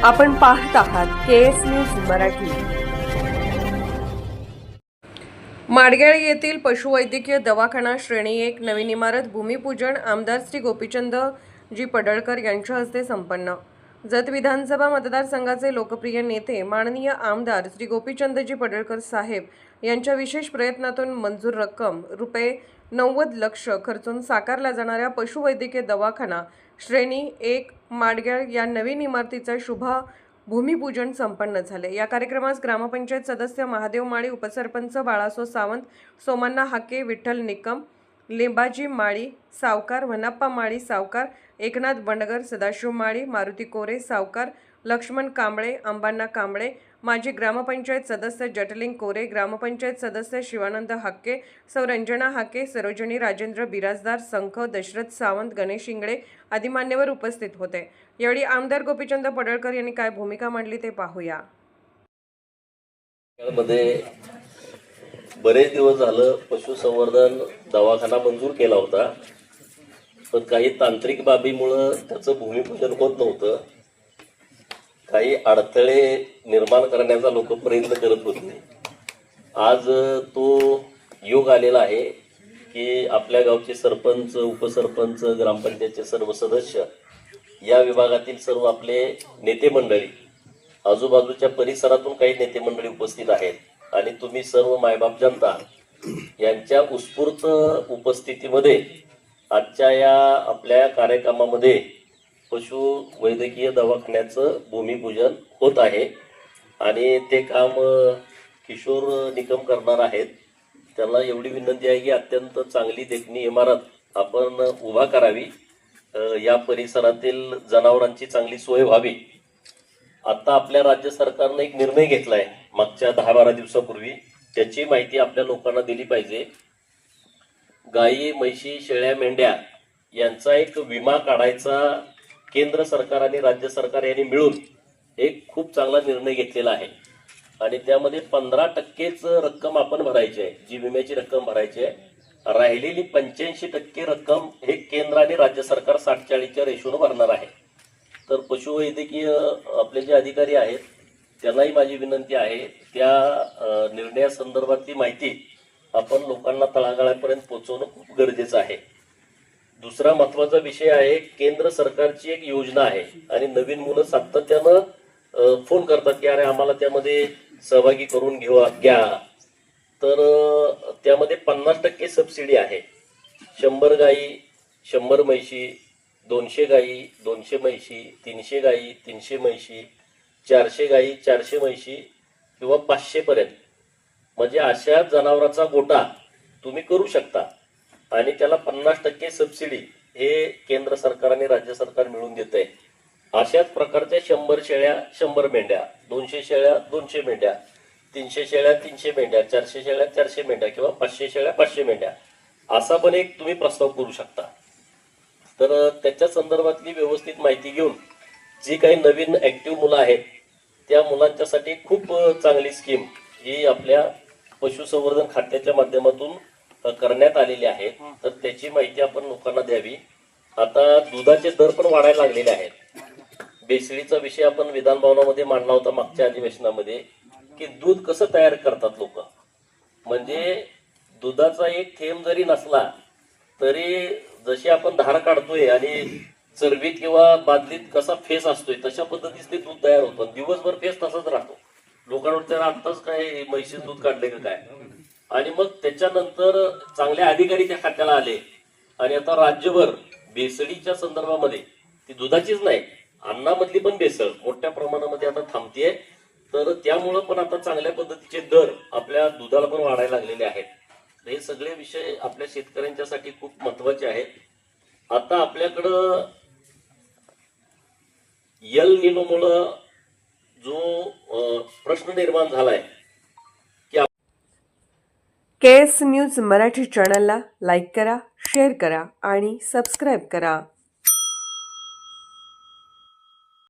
आपण पाहत आहात केएस न्यूज मराठी। माडगेळ येथील पशुवैद्यकीय दवाखाना श्रेणी 1 नवीन इमारत भूमिपूजन आमदार श्री गोपीचंद जी पडळकर यांच्या हस्ते संपन्न। जत विधानसभा मतदारसंघाचे लोकप्रिय नेते माननीय आमदार श्री गोपीचंदजी पडळकर साहेब यांच्या विशेष प्रयत्नातून मंजूर रक्कम रुपये 90 लाख खर्चून साकारला जाणाऱ्या पशुवैद्यकीय दवाखाना श्रेणी 1 माडगेळ या नवीन इमारतीचा शुभ भूमिपूजन संपन्न झाले। या कार्यक्रमास ग्रामपंचायत सदस्य महादेव माळी, उपसरपंच बाळासो सावंत, सोमण्णा हाके, विठ्ठल निकम, लिंबाजी माळी सावकार, वनप्पा माळी सावकार, एकनाथ बंडगर, सदाशिव माळी, मारुती कोरे सावकार, लक्ष्मण कांबळे, अंबाना कांबळे, माजी ग्रामपंचायत सदस्य जटलिंग कोरे, ग्रामपंचायत सदस्य शिवानंद हाके, सौरंजना हाके, सरोजनी राजेंद्र बिराजदार, संख दशरथ सावंत, गणेश इंगळे आदी मान्यवर उपस्थित होते। यावेळी आमदार गोपीचंद पडळकर यांनी काय भूमिका मांडली ते पाहूया। बरेच दिवस झालं पशुसंवर्धन दवाखाना मंजूर केला होता, पण काही तांत्रिक बाबीमुळे त्याचं भूमिपूजन होत नव्हतं। काही अडथळे निर्माण करण्याचा लोक प्रयत्न करत होते। आज तो योग आलेला आहे की आपल्या गावचे सरपंच, उपसरपंच, ग्रामपंचायतचे सर्व सदस्य, या विभागातील सर्व आपले नेते मंडळी, आजूबाजूच्या परिसरातून काही नेते मंडळी उपस्थित आहेत आणि तुम्ही सर्व मायबाप जनता यांच्या उत्स्फूर्त उपस्थितीमध्ये आजच्या या आपल्या कार्यक्रमामध्ये पशु वैद्यकीय दवाखान्याचं भूमिपूजन होत आहे आणि ते काम किशोर निकम करणार आहेत। त्यांना एवढी विनंती आहे की अत्यंत चांगली देखणी इमारत आपण उभा करावी, या परिसरातील जनावरांची चांगली सोय व्हावी। आता आपल्या राज्य सरकारने एक निर्णय घेतलाय मागच्या 10-12 दिवसापूर्वी, त्याची माहिती आपल्या लोकांना दिली पाहिजे। गायी, म्हशी, शेळ्या, मेंढ्या यांचा एक विमा काढायचा केंद्र सरकार आणि राज्य सरकार यांनी मिळून एक खूप चांगला निर्णय घेतलेला आहे आणि त्यामध्ये 15% रक्कम आपण भरायची आहे, जी विम्याची रक्कम भरायची आहे। राहिलेली 85% रक्कम हे केंद्र आणि राज्य सरकार 60-40च्या रेशोने भरणार आहे। तर पशुवैद्यकीय आपले जे अधिकारी आहेत त्यांनाही माझी विनंती आहे, त्या निर्णयासंदर्भातली माहिती आपण लोकांना तळागाळापर्यंत पोहोचवणं खूप गरजेचं आहे। दुसरा महत्त्वाचा विषय आहे, केंद्र सरकारची एक योजना आहे आणि नवीन मुलं सातत्यानं फोन करतात की अरे आम्हाला त्यामध्ये सहभागी करून घ्या। तर त्यामध्ये 50% सबसिडी आहे। 100 गायी 100 म्हशी, 200 गायी 200 म्हशी, 300 गायी 300 म्हशी, 400 गायी 400 म्हशी किंवा 500 पर्यंत, म्हणजे अशा जनावरांचा गोटा तुम्ही करू शकता आणि त्याला 50% सबसिडी हे केंद्र सरकार आणि राज्य सरकार मिळून देते। अशाच प्रकारच्या 100 शेळ्या 100 मेंढ्या, 200 शेळ्या 200 मेंढ्या, 300 शेळ्या 300 मेंढ्या, 400 शेळ्या 400 मेंढ्या किंवा 500 शेळ्या 500 मेंढ्या, असा पण एक तुम्ही प्रस्ताव करू शकता। तर त्याच्या संदर्भातली व्यवस्थित माहिती घेऊन जी काही नवीन ऍक्टिव्ह मुलं आहेत त्या मुलांच्यासाठी खूप चांगली स्कीम ही आपल्या पशुसंवर्धन खात्याच्या माध्यमातून करण्यात आलेली आहे। तर त्याची माहिती आपण लोकांना द्यावी। आता दुधाचे दर पण वाढायला लागलेले आहेत। भेसळीचा विषय आपण विधान भवनामध्ये मांडला होता मागच्या अधिवेशनामध्ये की दूध कसं तयार करतात लोक, म्हणजे दुधाचा एक थेंब जरी नसला तरी जशी आपण धार काढतोय आणि चरबीत किंवा बादलीत कसा फेस असतोय तशा पद्धतीने ते दूध तयार होतं। दिवसभर फेस तसाच राहतो। लोकांवर त्याला आत्ताच काय म्हैशीचं दूध काढले का काय, आणि मग त्याच्यानंतर चांगले अधिकारी त्या खात्याला आले आणि आता राज्यभर भेसळीच्या संदर्भामध्ये ती दुधाचीच नाही अन्नामधली पण भेसळ मोठ्या प्रमाणामध्ये आता थांबतीये। तर त्यामुळं पण आता चांगल्या पद्धतीचे दर आपल्या दुधाला पण वाढायला लागलेले आहेत। हे सगळे विषय आपल्या शेतकऱ्यांच्यासाठी खूप महत्वाचे आहेत। आता आपल्याकडं एल निनोमुळं जो प्रश्न निर्माण झालाय, केएस न्यूज मराठी चॅनलला लाईक करा, शेअर करा आणि सबस्क्राईब करा।